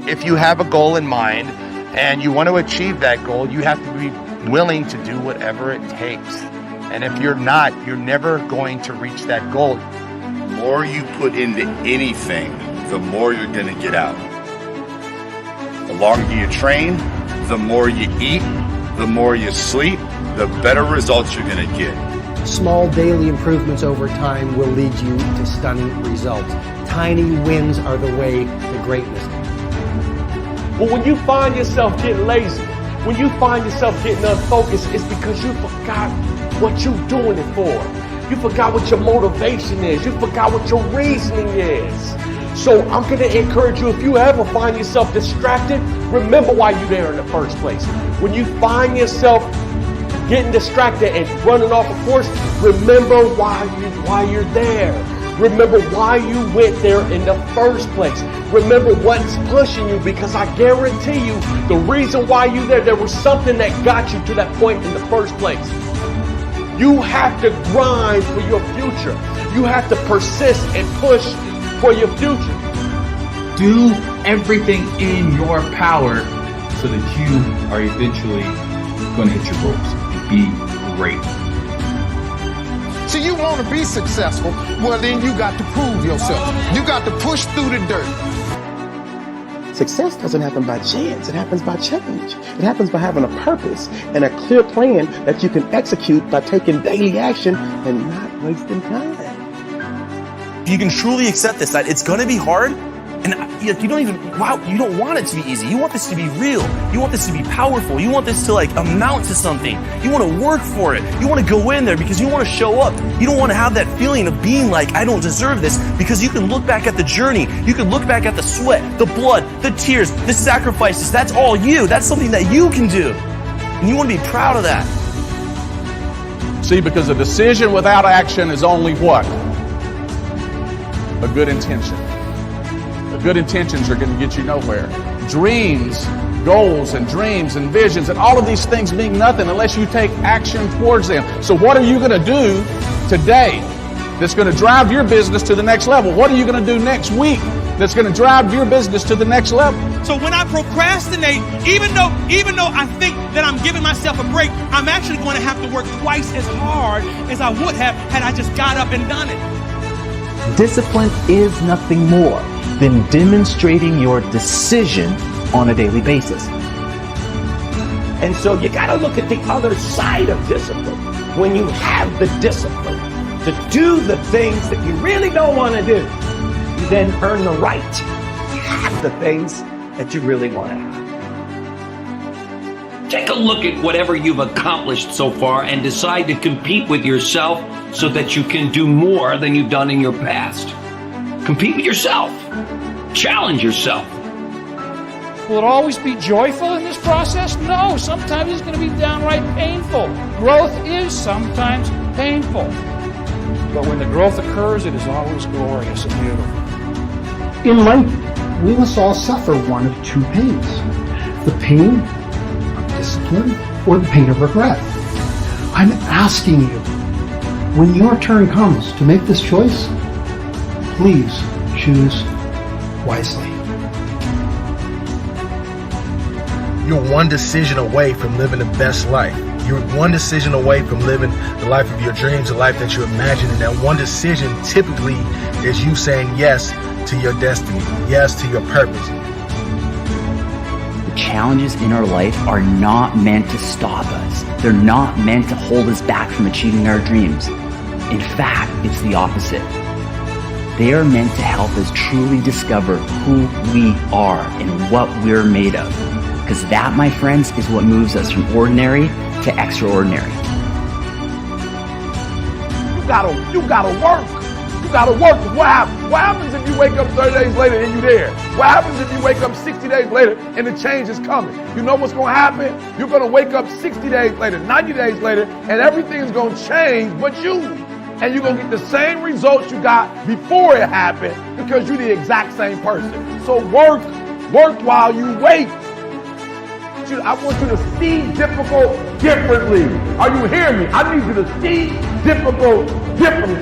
if you have a goal in mind and you want to achieve that goal, you have to be willing to do whatever it takes. And if you're not, you're never going to reach that goal. The more you put into anything, the more you're going to get out. The longer you train, the more you eat, the more you sleep, the better results you're going to get. Small daily improvements over time will lead you to stunning results. Tiny wins are the way to greatness. But when you find yourself getting lazy, when you find yourself getting unfocused, it's because you forgot what you're doing it for. You forgot what your motivation is. You forgot what your reasoning is. So I'm going to encourage you, if you ever find yourself distracted, remember why you're there in the first place. When you find yourself getting distracted and running off a course, remember why you're there. Remember why you went there in the first place. Remember what's pushing you, because I guarantee you the reason why you're there was something that got you to that point in the first place. You have to grind for your future. You have to persist and push for your future. Do everything in your power so that you are eventually going to hit your goals and be great. So you want to be successful, well then you got to prove yourself. You got to push through the dirt. Success doesn't happen by chance. It happens by change. It happens by having a purpose and a clear plan that you can execute by taking daily action and not wasting time. You can truly accept this, that it's going to be hard, and you don't want it to be easy. You want this to be real. You want this to be powerful. You want this to amount to something. You want to work for it. You want to go in there because you want to show up. You don't want to have that feeling of being like, I don't deserve this, because you can look back at the journey. You can look back at the sweat, the blood, the tears, the sacrifices. That's all you. That's something that you can do. And you want to be proud of that. See, because a decision without action is only what? A good intention. The good intentions are going to get you nowhere. Dreams, goals and dreams and visions and all of these things mean nothing unless you take action towards them. So what are you going to do today that's going to drive your business to the next level? What are you going to do next week that's going to drive your business to the next level? So when I procrastinate, even though I think that I'm giving myself a break, I'm actually going to have to work twice as hard as I would have had I just got up and done it. Discipline is nothing more than demonstrating your decision on a daily basis. And so you got to look at the other side of discipline. When you have the discipline to do the things that you really don't want to do, you then earn the right to have the things that you really want to have. Take a look at whatever you've accomplished so far and decide to compete with yourself so that you can do more than you've done in your past. Compete with yourself. Challenge yourself. Will it always be joyful in this process? No, sometimes it's going to be downright painful. Growth is sometimes painful. But when the growth occurs, it is always glorious and beautiful. In life, we must all suffer one of two pains. The pain of discipline or the pain of regret. I'm asking you, when your turn comes to make this choice, please choose wisely. You're one decision away from living the best life. You're one decision away from living the life of your dreams, the life that you imagine. And that one decision typically is you saying yes to your destiny, yes to your purpose. The challenges in our life are not meant to stop us. They're not meant to hold us back from achieving our dreams. In fact, it's the opposite. They are meant to help us truly discover who we are and what we're made of. Because that, my friends, is what moves us from ordinary to extraordinary. You gotta work. You gotta work. What happens if you wake up 30 days later and you're there? What happens if you wake up 60 days later and the change is coming? You know what's gonna happen? You're gonna wake up 60 days later, 90 days later, and everything is gonna change but you. And you're gonna get the same results you got before it happened because you're the exact same person. So work while you wait. I want you to see difficult differently. Are you hearing me? I need you to see difficult differently.